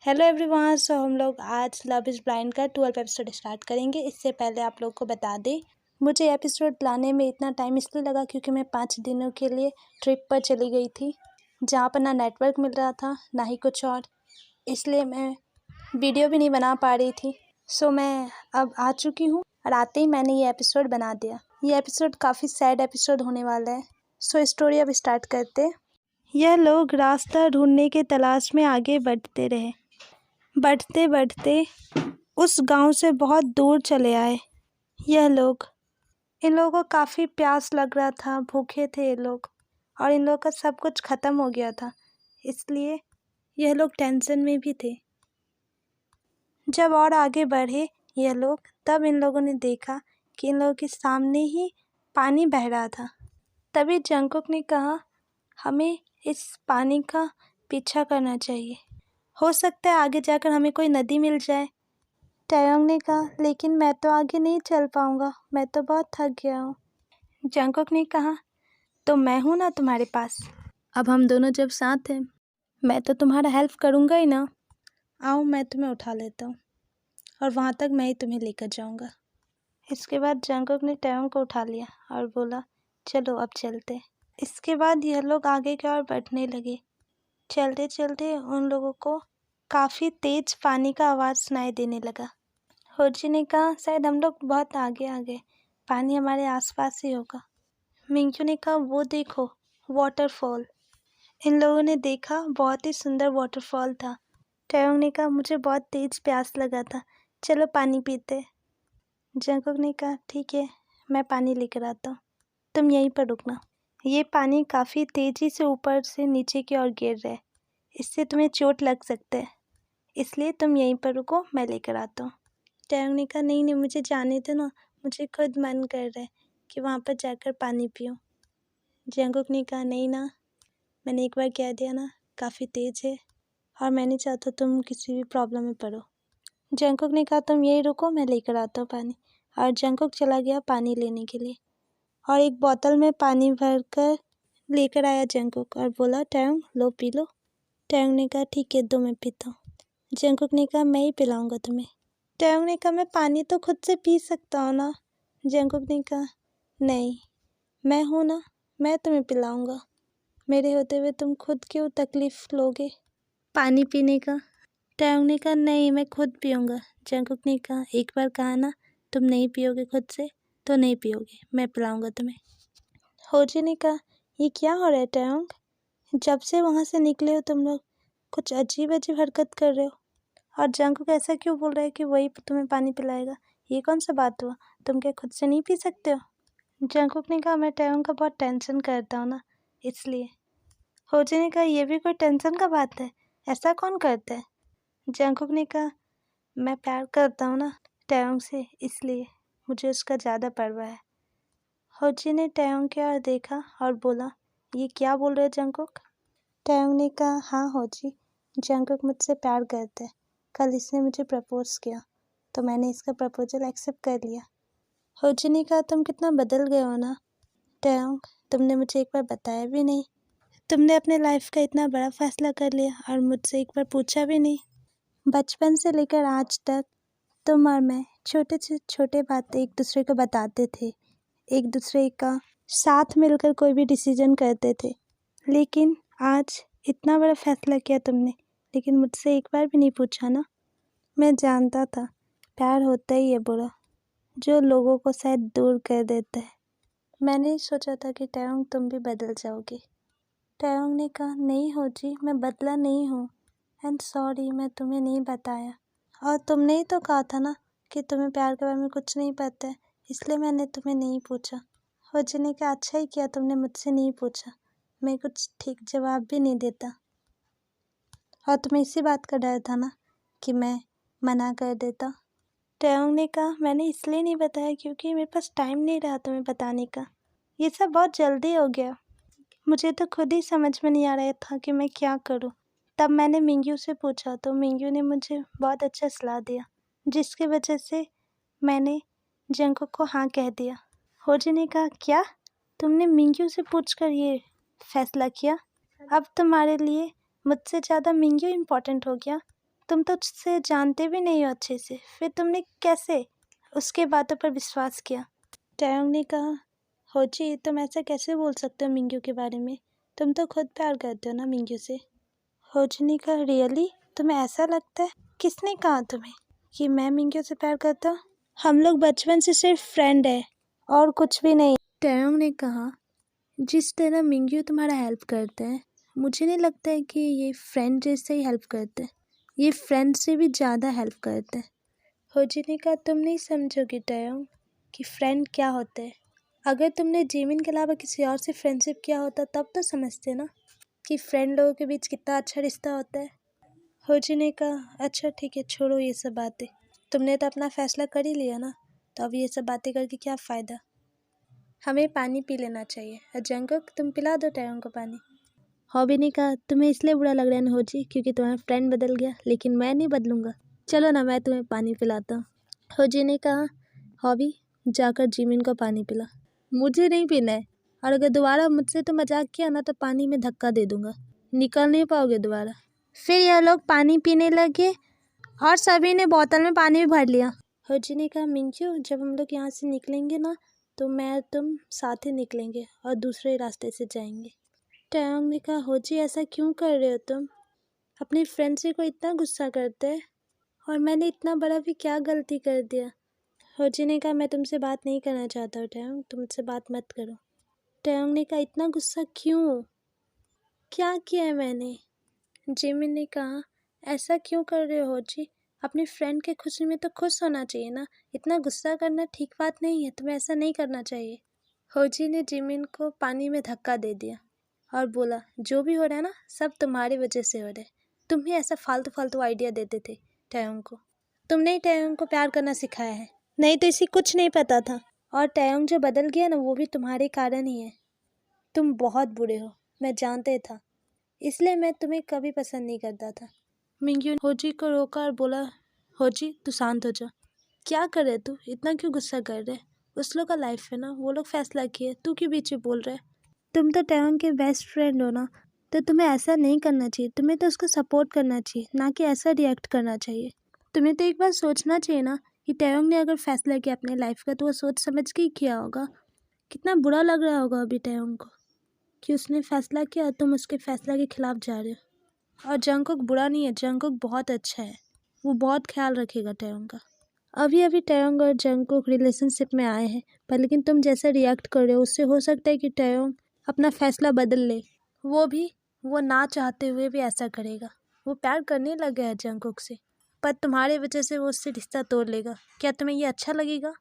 Hello everyone. सो हम लोग आज लव इज़ ब्लाइंड का 12 एपिसोड स्टार्ट करेंगे। इससे पहले आप लोग को बता दें, मुझे एपिसोड लाने में इतना टाइम इसलिए लगा क्योंकि मैं 5 दिनों के लिए ट्रिप पर चली गई थी, जहाँ पर ना नेटवर्क मिल रहा था ना ही कुछ और, इसलिए मैं वीडियो भी नहीं बना पा रही थी। सो मैं अब आ चुकी हूँ और आते ही मैंने ये एपिसोड बना दिया। ये एपिसोड काफ़ी सैड एपिसोड होने वाला है। सो स्टोरी अब स्टार्ट करते। यह लोग रास्ता ढूंढने के तलाश में आगे बढ़ते रहे। बढ़ते बढ़ते उस गांव से बहुत दूर चले आए। इन लोगों को काफ़ी प्यास लग रहा था, भूखे थे ये लोग, और इन लोगों का सब कुछ ख़त्म हो गया था, इसलिए यह लोग टेंशन में भी थे। जब और आगे बढ़े यह लोग, तब इन लोगों ने देखा कि इन लोगों के सामने ही पानी बह रहा था। तभी जंगकुक ने कहा, हमें इस पानी का पीछा करना चाहिए, हो सकता है आगे जाकर हमें कोई नदी मिल जाए। टैयोंग ने कहा, लेकिन मैं तो आगे नहीं चल पाऊंगा, मैं तो बहुत थक गया हूँ। जंगकुक ने कहा, तो मैं हूँ ना तुम्हारे पास, अब हम दोनों जब साथ हैं, मैं तो तुम्हारा हेल्प करूँगा ही ना। आओ मैं तुम्हें उठा लेता हूँ और वहाँ तक मैं ही तुम्हें लेकर जाऊँगा। इसके बाद जंगकुक ने टैयोंग को उठा लिया और बोला, चलो अब चलते। इसके बाद यह लोग आगे की ओर बढ़ने लगे। चलते चलते उन लोगों को काफ़ी तेज पानी का आवाज़ सुनाई देने लगा। होजी ने कहा, शायद हम लोग बहुत आगे आ गए, पानी हमारे आसपास ही होगा। मिंग्यू ने कहा, वो देखो वाटरफॉल। इन लोगों ने देखा, बहुत ही सुंदर वाटरफॉल था। टैयोंग ने कहा, मुझे बहुत तेज प्यास लगा था, चलो पानी पीते। जंगकुक ने कहा, ठीक है, मैं पानी लेकर आता हूँ, तुम यहीं पर रुकना। ये पानी काफ़ी तेज़ी से ऊपर से नीचे की ओर गिर रहा है, इससे तुम्हें चोट लग सकता है, इसलिए तुम यहीं पर रुको, मैं लेकर आता हूँ। टैयोंग ने कहा, नहीं मुझे जाने दो ना, मुझे खुद मन कर रहा है कि वहाँ पर जाकर पानी पीऊँ। जंगकुक ने कहा, नहीं ना, मैंने एक बार कह दिया ना, काफ़ी तेज़ है और मैं नहीं चाहता तुम किसी भी प्रॉब्लम में पड़ो। जंगकुक ने कहा, तुम यहीं रुको, मैं लेकर आता हूँ पानी। और जंगकुक चला गया पानी लेने के लिए और एक बोतल में पानी भरकर लेकर आया जंगकुक और बोला, टैयोंग लो पी लो। टैयोंग ने कहा, ठीक है, दो मैं पीता हूँ। जंगकुक ने कहा, मैं ही पिलाऊंगा तुम्हें। टैयोंग ने कहा, मैं पानी तो खुद से पी सकता हूँ ना। जंगकुक ने कहा, नहीं, मैं हूँ ना, मैं तुम्हें पिलाऊंगा, मेरे होते हुए तुम खुद क्यों तकलीफ़ लोगे पानी पीने का। टैयोंग ने कहा, नहीं, मैं खुद पीऊँगा। जंगकुक ने कहा, एक बार कहा ना, तुम नहीं पियोगे खुद से तो नहीं पियोगे, मैं पिलाऊंगा तुम्हें। होजी ने कहा, ये क्या हो रहा है टैयोंग, जब से वहाँ से निकले हो तुम लोग कुछ अजीब अजीब हरकत कर रहे हो, और जंगकुक ऐसा क्यों बोल रहा है कि वही तुम्हें पानी पिलाएगा, ये कौन सा बात हुआ, तुम क्या खुद से नहीं पी सकते हो। जंगकुक ने कहा, मैं टैयोंग का बहुत टेंशन करता हूँ ना, इसलिए। होजी ने कहा, ये भी कोई टेंशन का बात है, ऐसा कौन करता है। जंगकुक ने कहा, मैं प्यार करता हूँ ना टैयोंग से, इसलिए मुझे उसका ज़्यादा परवाह है। होजी ने टैयोंग की ओर देखा और बोला, ये क्या बोल रहे जंगकुक। टैयोंग ने कहा, हाँ होजी, जंगकुक मुझसे प्यार करता है, कल इसने मुझे प्रपोज किया तो मैंने इसका प्रपोजल एक्सेप्ट कर लिया। होजी ने कहा, तुम कितना बदल गए हो ना टैयोंग, तुमने मुझे एक बार बताया भी नहीं, तुमने अपने लाइफ का इतना बड़ा फैसला कर लिया और मुझसे एक बार पूछा भी नहीं। बचपन से लेकर आज तक तुम और मैं छोटे से छोटे बातें एक दूसरे को बताते थे, एक दूसरे का साथ मिलकर कोई भी डिसीजन करते थे, लेकिन आज इतना बड़ा फैसला किया तुमने, लेकिन मुझसे एक बार भी नहीं पूछा ना। मैं जानता था प्यार होता ही है बुरा, जो लोगों को शायद दूर कर देता है। मैंने सोचा था कि टैयोंग तुम भी बदल जाओगे। टैयोंग ने कहा, नहीं होजी, मैं बदला नहीं हूँ, एंड सॉरी, मैं तुम्हें नहीं बताया, और तुमने ही तो कहा था ना कि तुम्हें प्यार के बारे में कुछ नहीं पता है, इसलिए मैंने तुम्हें नहीं पूछा। होजी ने कहा, अच्छा ही किया तुमने मुझसे नहीं पूछा, मैं कुछ ठीक जवाब भी नहीं देता, और तुम्हें इसी बात का डर था ना कि मैं मना कर देता। टैयोंग ने कहा, मैंने इसलिए नहीं बताया क्योंकि मेरे पास टाइम नहीं रहा तुम्हें बताने का, ये सब बहुत जल्दी हो गया, मुझे तो खुद ही समझ में नहीं आ रहा था कि मैं क्या करूं। तब मैंने मिंग्यू से पूछा तो मिंग्यू ने मुझे बहुत अच्छा सलाह दिया, जिसकी वजह से मैंने जंगकुक को हाँ कह दिया। होजी ने कहा, क्या तुमने मिंग्यू से पूछकर ये फैसला किया, अब तुम्हारे लिए मुझसे ज़्यादा मिंग्यू इम्पोर्टेंट हो गया, तुम तो उससे जानते भी नहीं हो अच्छे से, फिर तुमने कैसे उसके बातों पर विश्वास किया? टैयोंग ने कहा, होजी तुम ऐसा कैसे बोल सकते हो मिंग्यू के बारे में? तुम तो खुद प्यार करते हो ना मिंग्यू से। होजी ने कहा, रियली? तुम्हें ऐसा लगता है? किसने कहा तुम्हें कि मैं मिंग्यू से प्यार करता हूँ? हम लोग बचपन से सिर्फ फ्रेंड है और कुछ भी नहीं। टैयोंग ने कहा, जिस तरह मिंग्यू तुम्हारा हेल्प करते हैं, मुझे नहीं लगता है कि ये फ्रेंड जैसे ही हेल्प करते हैं, ये फ्रेंड से भी ज़्यादा हेल्प करते हैं। होजी ने कहा, तुम नहीं समझोगी टैयोंग कि फ्रेंड क्या होते हैं। अगर तुमने जिमिन के अलावा किसी और से फ्रेंडशिप किया होता तब तो समझते ना कि फ्रेंड लोगों के बीच कितना अच्छा रिश्ता होता है। होजी ने कहा, अच्छा ठीक है, छोड़ो ये सब बातें। तुमने तो अपना फैसला कर ही लिया ना, तो अब ये सब बातें करके क्या फ़ायदा। हमें पानी पी लेना चाहिए। और जंगकुक तुम पिला दो टैयोंग को पानी। हॉबी ने कहा, तुम्हें इसलिए बुरा लग रहा है ना होजी क्योंकि तुम्हारा फ्रेंड बदल गया, लेकिन मैं नहीं बदलूंगा। चलो ना, मैं तुम्हें पानी पिलाता हूँ। होजी ने कहा, हॉबी जाकर जिमिन को पानी पिला। मुझे नहीं पीना है, और अगर दोबारा मुझसे तो मजाक किया ना तो पानी में धक्का दे दूंगा, निकल नहीं पाओगे दोबारा। फिर यह लोग पानी पीने लगे और सभी ने बोतल में पानी भी भर लिया। होजी ने कहा, मिंग्यू जब हम लोग यहाँ से निकलेंगे ना तो मैं और तुम साथ ही निकलेंगे और दूसरे रास्ते से जाएंगे। टैयोंग ने कहा, होजी ऐसा क्यों कर रहे हो तुम? अपनी फ्रेंड से को इतना गुस्सा करते हैं, और मैंने इतना बड़ा भी क्या गलती कर दिया? होजी ने कहा, मैं तुमसे बात नहीं करना चाहता हूँ टैयोंग, तुमसे बात मत करो। टैयोंग ने कहा, इतना गुस्सा क्यों? क्या किया है मैंने? जिमिन ने कहा, ऐसा क्यों कर रहे हो होजी? अपनी फ्रेंड के खुशी में तो खुश होना चाहिए ना, इतना गुस्सा करना ठीक बात नहीं है, तुम्हें ऐसा नहीं करना चाहिए। होजी ने जिमिन को पानी में धक्का दे दिया और बोला, जो भी हो रहा है ना सब तुम्हारी वजह से हो रहा है। तुम ही ऐसा फालतू फालतू आइडिया देते थे टैयोंग को। तुमने ही टैयोंग को प्यार करना सिखाया है, नहीं तो इसे कुछ नहीं पता था। और टैयोंग जो बदल गया ना वो भी तुम्हारे कारण ही है। तुम बहुत बुरे हो, मैं जानते था, इसलिए मैं तुम्हें कभी पसंद नहीं करता था। मिंग्यू ने होजी को रोका और बोला, होजी तू शांत हो जा। क्या कर रहे तू? इतना क्यों गुस्सा कर रहे? उस लोग का लाइफ है ना, वो लोग फैसला किए, तू क्यों बीच में बोल रहे? तुम तो टैयोंग के बेस्ट फ्रेंड हो ना, तो तुम्हें ऐसा नहीं करना चाहिए। तुम्हें तो उसको सपोर्ट करना चाहिए, ना कि ऐसा रिएक्ट करना चाहिए। तुम्हें तो एक बार सोचना चाहिए ना कि टैयोंग ने अगर फैसला किया अपने लाइफ का तो वो सोच समझ के ही किया होगा। कितना बुरा लग रहा होगा अभी टैयोंग को कि उसने फैसला किया और तुम उसके फैसला के खिलाफ जा रहे हो। और जंगकुक बुरा नहीं है, जंगकुक बहुत अच्छा है, वो बहुत ख्याल रखेगा टैयोंग का। अभी अभी टैयोंग और जंगकुक रिलेशनशिप में आए हैं, पर लेकिन तुम जैसे रिएक्ट कर रहे हो उससे हो सकता है कि टैयोंग अपना फैसला बदल ले। वो ना चाहते हुए भी ऐसा करेगा। वो प्यार करने लग गया है जंगकुक से, पर तुम्हारे वजह से वो उससे रिश्ता तोड़ लेगा। क्या तुम्हें ये अच्छा लगेगा?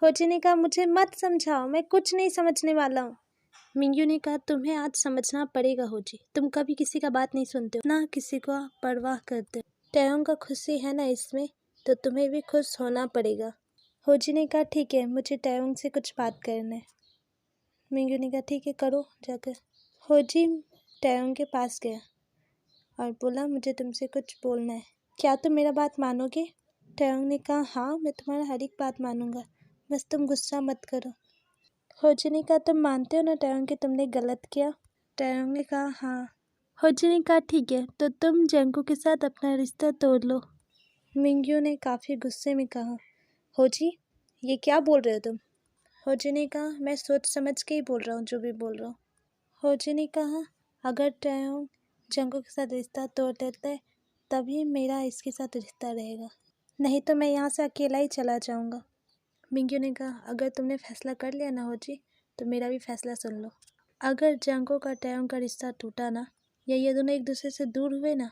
होजी ने कहा, मुझे मत समझाओ, मैं कुछ नहीं समझने वाला हूँ। मिंग्यू ने कहा, तुम्हें आज समझना पड़ेगा होजी, तुम कभी किसी का बात नहीं सुनते हो, ना किसी को परवाह करते हो। टैयोंग का खुशी है ना इसमें, तो तुम्हें भी खुश होना पड़ेगा। होजी ने कहा, ठीक है, मुझे टैयोंग से कुछ बात करना है। मिंग्यू ने कहा, ठीक है, करो जाकर। होजी टैयोंग के पास गया और बोला, मुझे तुमसे कुछ बोलना है, क्या तुम मेरा बात मानोगे? टैयोंग ने कहा, हाँ मैं तुम्हारा हर एक बात मानूंगा, बस तुम गुस्सा मत करो। होजी ने कहा, तुम मानते हो ना टैयोंग कि तुमने गलत किया? टैयोंग ने कहा, हाँ। होजी ने कहा, ठीक है, तो तुम जंगकुक के साथ अपना रिश्ता तोड़ लो। मिंग्यू ने काफ़ी गुस्से में कहा, होजी ये क्या बोल रहे हो तुम? होजी ने कहा, मैं सोच समझ के ही बोल रहा हूँ जो भी बोल रहा हूँ। होजी ने कहा, अगर टैयोंग जंगकुक के साथ रिश्ता तोड़ देता है तभी मेरा इसके साथ रिश्ता रहेगा, नहीं तो मैं यहाँ से अकेला ही चला जाऊँगा। मिंग्यू ने कहा, अगर तुमने फैसला कर लिया ना होजी तो मेरा भी फैसला सुन लो। अगर जंगकुक और टैयोंग का रिश्ता टूटा ना, या ये दोनों एक दूसरे से दूर हुए ना,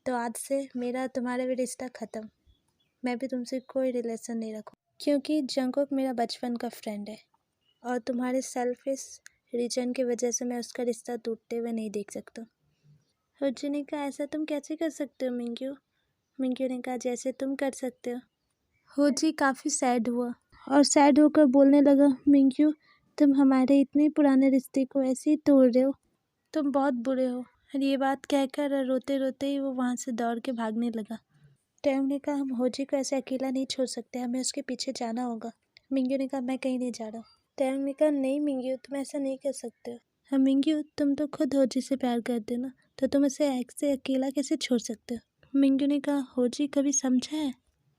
तो आज से मेरा तुम्हारा भी रिश्ता ख़त्म। मैं भी तुमसे कोई रिलेशन नहीं रखूँ, क्योंकि जंगकुक मेरा बचपन का फ्रेंड है और तुम्हारे सेल्फिश रीजन की वजह से मैं उसका रिश्ता टूटते हुए नहीं देख सकता। होजी ने कहा, ऐसा तुम कैसे कर सकते हो मिंग्यू? मिंग्यू ने कहा, जैसे तुम कर सकते हो। होजी काफ़ी सैड हुआ और सैड होकर बोलने लगा, मिंग्यू तुम हमारे इतने पुराने रिश्ते को ऐसे ही तोड़ रहे हो, तुम बहुत बुरे हो। और ये बात कहकर रोते रोते ही वो वहाँ से दौड़ के भागने लगा। टैयोंग ने कहा, हम होजी को ऐसे अकेला नहीं छोड़ सकते, हमें उसके पीछे जाना होगा। मिंग्यू ने कहा, मैं कहीं नहीं जा रहा। टैयोंग ने कहा, नहीं मिंग्यू तुम ऐसा नहीं कर सकते हो। हाँ मिंग्यू तुम तो खुद होजी से प्यार करते हो ना, तो तुम उसे ऐसे अकेला कैसे छोड़ सकते हो? मिंगू ने कहा, होजी कभी समझा है,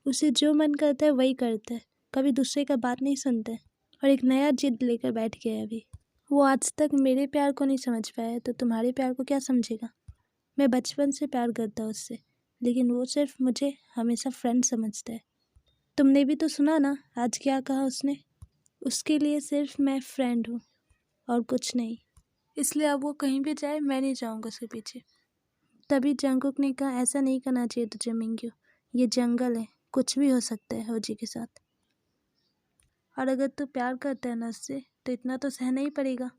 उसे जो मन करता है वही करता है, कभी दूसरे का बात नहीं सुनता है और एक नया जिद लेकर बैठ गया है अभी। वो आज तक मेरे प्यार को नहीं समझ पाया तो तुम्हारे प्यार को क्या समझेगा। मैं बचपन से प्यार करता हूँ उससे, लेकिन वो सिर्फ मुझे हमेशा फ्रेंड समझता है। तुमने भी तो सुना ना आज क्या कहा उसने, उसके लिए सिर्फ मैं फ्रेंड हूँ और कुछ नहीं, इसलिए अब वो कहीं भी जाए मैं नहीं जाऊँगा उसके पीछे। तभी जंगकुक ने कहा, ऐसा नहीं करना चाहिए तुझे मिंग्यू, ये जंगल है, कुछ भी हो सकता है होजी के साथ, और अगर तू प्यार करता है ना उससे तो इतना तो सहना ही पड़ेगा।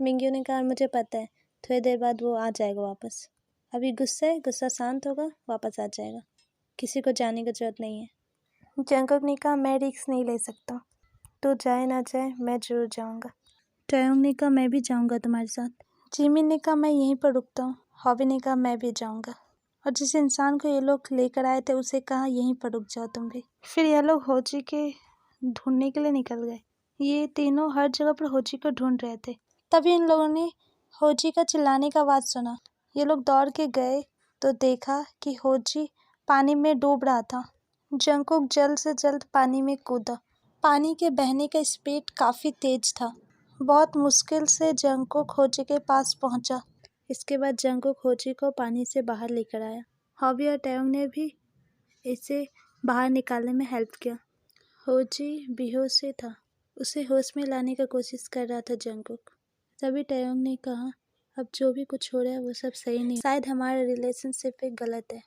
मिंग्यू ने कहा, मुझे पता है थोड़ी देर बाद वो आ जाएगा वापस, अभी गुस्सा है, गुस्सा शांत होगा वापस आ जाएगा, किसी को जाने की जरूरत नहीं है। जंगकुक ने कहा, मैं रिस्क नहीं ले सकता, तो जाए ना जाए मैं जरूर जाऊंगा। टयोंग ने कहा, मैं भी जाऊंगा तुम्हारे साथ। जिमिन ने कहा, मैं यहीं पर रुकता हूँ। हॉबी ने कहा, मैं भी जाऊंगा। और जिस इंसान को ये लोग लेकर आए थे उसे कहा, यहीं पर रुक जाओ तुम भी। फिर ये लोग होजी के ढूंढने के लिए निकल गए। ये तीनों हर जगह पर होजी को ढूंढ रहे थे। तभी इन लोगों ने होजी का चिल्लाने का आवाज़ सुना। ये लोग दौड़ के गए तो देखा कि होजी पानी में डूब रहा था। जंगकुक जल्द से जल्द पानी में कूदा। पानी के बहने का स्पीड काफ़ी तेज था। बहुत मुश्किल से जंगकुक होजी के पास पहुंचा। इसके बाद जंगकुक होजी को पानी से बाहर लेकर आया। हॉबी और टयोंग ने भी इसे बाहर निकालने में हेल्प किया। होजी बेहोश से था, उसे होश में लाने का कोशिश कर रहा था जंगकुक। तभी टयोंग ने कहा, अब जो भी कुछ हो रहा है वो सब सही नहीं, शायद हमारा रिलेशनशिप एक गलत है।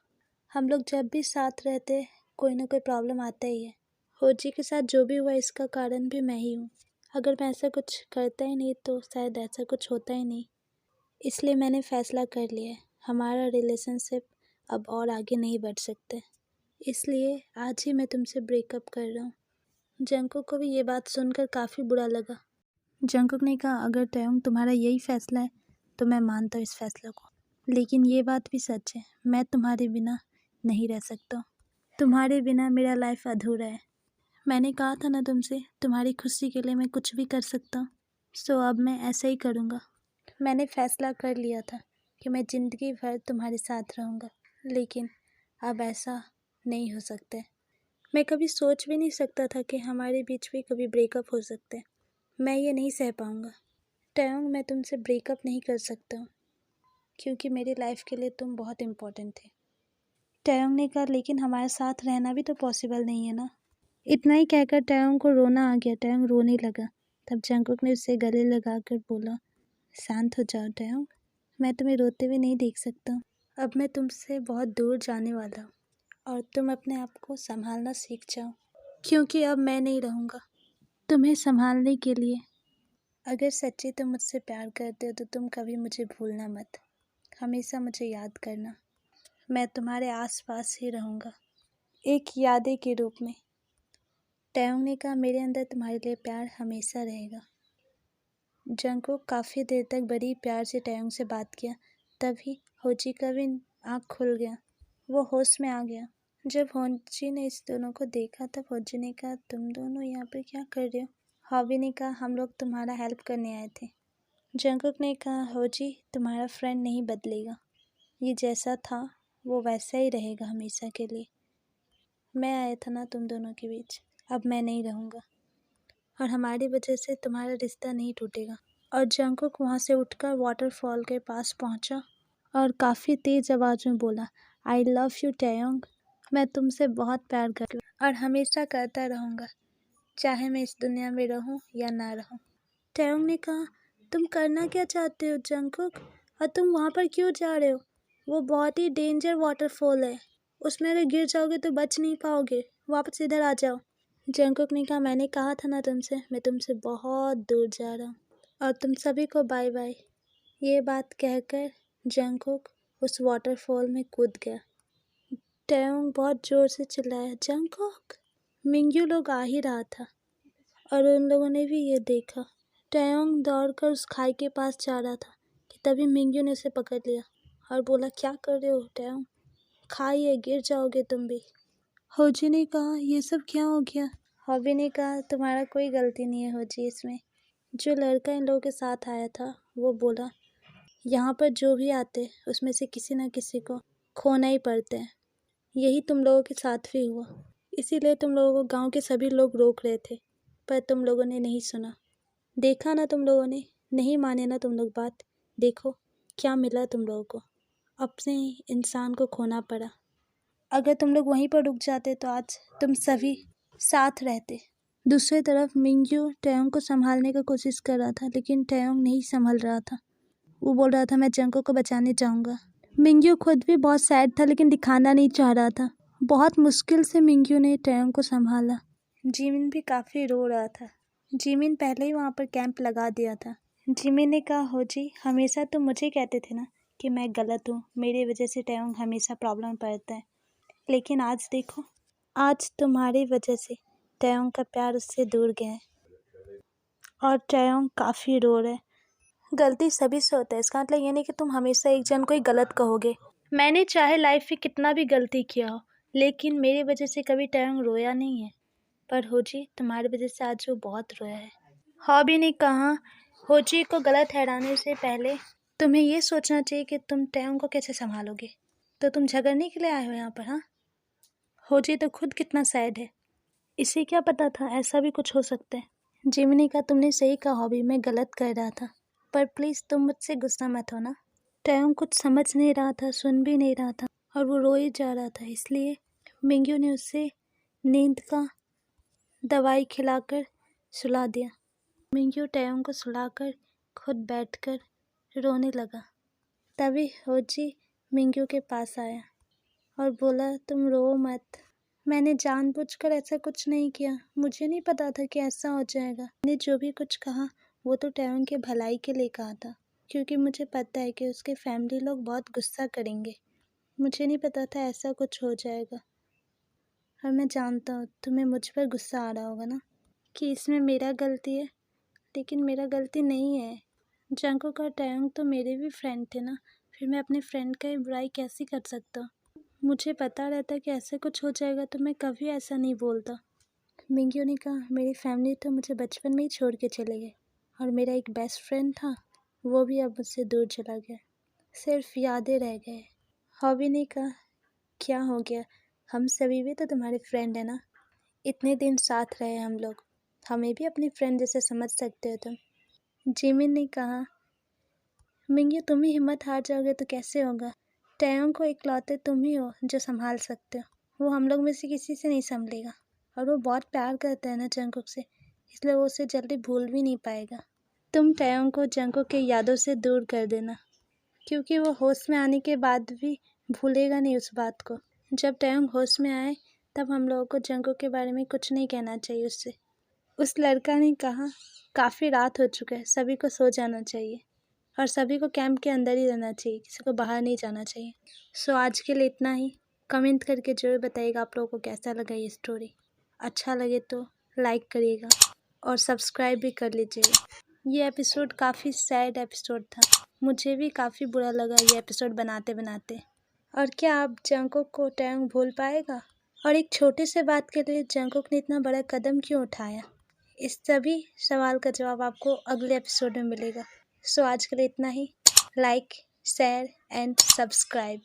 हम लोग जब भी साथ रहते कोई ना कोई प्रॉब्लम आता ही है। होजी के साथ जो भी हुआ इसका कारण भी मैं ही हूँ। अगर मैं ऐसा कुछ करता ही नहीं तो शायद ऐसा कुछ होता ही नहीं। इसलिए मैंने फैसला कर लिया है, हमारा रिलेशनशिप अब और आगे नहीं बढ़ सकता, इसलिए आज ही मैं तुमसे ब्रेकअप कर रहा हूँ। जंगकुक को भी ये बात सुनकर काफ़ी बुरा लगा। जंगकुक ने कहा, अगर टयोंग तुम्हारा यही फैसला है तो मैं मानता हूँ इस फैसले को, लेकिन ये बात भी सच है, मैं तुम्हारे बिना नहीं रह सकता। तुम्हारे बिना मेरा लाइफ अधूरा है। मैंने कहा था ना तुमसे, तुम्हारी खुशी के लिए मैं कुछ भी कर सकता हूँ, सो अब मैं ऐसा ही करूँगा। मैंने फैसला कर लिया था कि मैं ज़िंदगी भर तुम्हारे साथ रहूँगा, लेकिन अब ऐसा नहीं हो सकता है। मैं कभी सोच भी नहीं सकता था कि हमारे बीच भी कभी ब्रेकअप हो सकता है। मैं ये नहीं सह पाऊँगा। टयोंग, मैं तुमसे ब्रेकअप नहीं कर सकता हूँ, क्योंकि मेरी लाइफ के लिए तुम बहुत इम्पोर्टेंट थे। टयोंग ने कहा, लेकिन हमारे साथ रहना भी तो पॉसिबल नहीं है ना। इतना ही कहकर टयोंग को रोना आ गया। टयोंग रोने लगा। तब जंगकुक ने उसे गले लगाकर बोला, शांत हो जाओ टयोंग, मैं तुम्हें रोते हुए नहीं देख सकता। अब मैं तुमसे बहुत दूर जाने वाला हूँ और तुम अपने आप को संभालना सीख जाओ, क्योंकि अब मैं नहीं रहूँगा तुम्हें संभालने के लिए। अगर सच्ची तुम मुझसे प्यार करते हो तो तुम कभी मुझे भूलना मत, हमेशा मुझे याद करना। मैं तुम्हारे आसपास ही रहूँगा, एक यादें के रूप में। टयोंग ने कहा, मेरे अंदर तुम्हारे लिए प्यार हमेशा रहेगा। जंगकुक काफ़ी देर तक बड़ी प्यार से टयोंग से बात किया। तभी होजी का भी आँख खुल गया, वो होश में आ गया। जब होजी ने इस दोनों को देखा तब होजी ने कहा, तुम दोनों यहाँ पर क्या कर रहे हो? हॉबी ने कहा, हम लोग तुम्हारा हेल्प करने आए थे। जंगकुक ने कहा, होजी तुम्हारा फ्रेंड नहीं बदलेगा, ये जैसा था वो वैसा ही रहेगा हमेशा के लिए। मैं आया था ना तुम दोनों के बीच, अब मैं नहीं रहूँगा और हमारी वजह से तुम्हारा रिश्ता नहीं टूटेगा। और जंगकुक वहाँ से उठकर वाटरफॉल के पास पहुँचा और काफ़ी तेज़ आवाज़ में बोला, आई लव यू टयोंग, मैं तुमसे बहुत प्यार करती हूँ और हमेशा करता रहूँगा, चाहे मैं इस दुनिया में रहूँ या ना रहूँ। टयोंग ने कहा, तुम करना क्या चाहते हो जंगकुक, और तुम वहाँ पर क्यों जा रहे हो? वो बहुत ही डेंजर वाटरफॉल है, उसमें अगर गिर जाओगे तो बच नहीं पाओगे, वापस इधर आ जाओ। जंगकुक ने कहा, मैंने कहा था ना तुमसे, मैं तुमसे बहुत दूर जा रहा हूँ और तुम सभी को बाय बाय। ये बात कहकर जंगकुक उस वाटरफॉल में कूद गया। टयोंग बहुत ज़ोर से चिल्लाया, जंगकुक। मिंग्यू लोग आ ही रहा था और उन लोगों ने भी ये देखा। टयोंग दौड़कर उस खाई के पास जा रहा था कि तभी मिंग्यू ने उसे पकड़ लिया और बोला, क्या कर रहे हो टयोंग, खाई है, गिर जाओगे तुम भी। होजी ने कहा, ये सब क्या हो गया? हॉबी ने कहा, तुम्हारा कोई गलती नहीं है होजी इसमें। जो लड़का इन लोगों के साथ आया था वो बोला, यहाँ पर जो भी आते उसमें से किसी न किसी को खोना ही पड़ता है, यही तुम लोगों के साथ भी हुआ, इसीलिए तुम लोगों को गांव के सभी लोग रोक रहे थे, पर तुम लोगों ने नहीं सुना। देखा ना तुम लोगों ने, नहीं माने ना तुम लोग बात। देखो क्या मिला तुम लोगों को, अपने इंसान को खोना पड़ा। अगर तुम लोग वहीं पर रुक जाते तो आज तुम सभी साथ रहते। दूसरी तरफ मिंग्यू टैयोंग को संभालने की कोशिश कर रहा था, लेकिन टैयोंग नहीं संभल रहा था। वो बोल रहा था मैं जंको को बचाने जाऊंगा। मिंग्यू खुद भी बहुत सैड था, लेकिन दिखाना नहीं चाह रहा था। बहुत मुश्किल से मिंग्यू ने टैयोंग को संभाला। जिमिन भी काफ़ी रो रहा था। जिमिन पहले ही वहाँ पर कैंप लगा दिया था। जिमिन ने कहा होजी, हमेशा तुम मुझे कहते थे ना कि मैं गलत हूँ, मेरी वजह से टैयोंग हमेशा प्रॉब्लम पड़ता है, लेकिन आज देखो, आज तुम्हारी वजह से टैयोंग का प्यार उससे दूर गया है और टैयोंग काफ़ी रो रहा है। गलती सभी से होता है, इसका मतलब ये नहीं कि तुम हमेशा एक जन को ही गलत कहोगे। मैंने चाहे लाइफ में कितना भी गलती किया हो, लेकिन मेरी वजह से कभी टैयोंग रोया नहीं है। पर होजी, तुम्हारी वजह से आज वो बहुत रोया है। हॉबी ने कहा, होजी को गलत ठहराने से पहले तुम्हें ये सोचना चाहिए कि तुम टैयोंग को कैसे संभालोगे। तो तुम झगड़ने के लिए आए हो यहाँ पर? हाँ, होजी तो खुद कितना सैड है, इसे क्या पता था ऐसा भी कुछ हो सकता है। जिमिनी का तुमने सही कहा हॉबी, मैं गलत कर रहा था, पर प्लीज़ तुम मुझसे गुस्सा मत होना। टैयोंग कुछ समझ नहीं रहा था, सुन भी नहीं रहा था, और वो रो ही जा रहा था। इसलिए मिंग्यू ने उसे नींद का दवाई खिलाकर सुला दिया। मिंग्यू टैयोंग को सुलाकर खुद बैठकर रोने लगा। तभी होजी मिंग्यू के पास आया और बोला, तुम रो मत, मैंने जानबूझकर ऐसा कुछ नहीं किया, मुझे नहीं पता था कि ऐसा हो जाएगा। मैंने जो भी कुछ कहा वो तो टैयोंग के भलाई के लिए कहा था, क्योंकि मुझे पता है कि उसके फैमिली लोग बहुत गुस्सा करेंगे। मुझे नहीं पता था ऐसा कुछ हो जाएगा, और मैं जानता हूँ तुम्हें मुझ पर गुस्सा आ रहा होगा ना कि इसमें मेरा गलती है, लेकिन मेरा गलती नहीं है। जंकुक और टैयोंग तो मेरे भी फ्रेंड थे ना, फिर मैं अपने फ्रेंड का बुराई कैसे कर सकता हूँ। मुझे पता रहता कि ऐसे कुछ हो जाएगा तो मैं कभी ऐसा नहीं बोलता। मिंग्यू ने कहा, मेरी फैमिली तो मुझे बचपन में ही छोड़ के चले गए, और मेरा एक बेस्ट फ्रेंड था, वो भी अब मुझसे दूर चला गया, सिर्फ यादें रह गए। हॉबी ने कहा, क्या हो गया, हम सभी भी तो तुम्हारे फ्रेंड है ना, इतने दिन साथ रहे हम लोग, हमें भी अपनी फ्रेंड जैसे समझ सकते हो तुम। जिमिन ने कहा, मिंग्यू तुम ही हिम्मत हार जाओगे तो कैसे होगा, टैयोंग को इकलौते तुम ही हो जो संभाल सकते हो, वो हम लोग में से किसी से नहीं संभलेगा, और वो बहुत प्यार करता है ना जंकुक से, इसलिए वो उसे जल्दी भूल भी नहीं पाएगा। तुम टैयोंग को जंकुक के यादों से दूर कर देना, क्योंकि वो होश में आने के बाद भी भूलेगा नहीं उस बात को। जब टैयोंग होश में आए तब हम लोगों को जंकुक के बारे में कुछ नहीं कहना चाहिए उससे। उस लड़का ने कहा, काफ़ी रात हो चुका है, सभी को सो जाना चाहिए, और सभी को कैंप के अंदर ही रहना चाहिए, किसी को बाहर नहीं जाना चाहिए। सो आज के लिए इतना ही। कमेंट करके जरूर बताइएगा आप लोगों को कैसा लगा ये स्टोरी। अच्छा लगे तो लाइक करिएगा और सब्सक्राइब भी कर लीजिएगा। ये एपिसोड काफ़ी सैड एपिसोड था, मुझे भी काफ़ी बुरा लगा ये एपिसोड बनाते बनाते। और क्या आप जंकुक को टैयोंग भूल पाएगा? और एक छोटे से बात के लिए जंकुक ने इतना बड़ा कदम क्यों उठाया? इस सभी सवाल का जवाब आपको अगले एपिसोड में मिलेगा। सो आज के लिए इतना ही। Like, share and subscribe.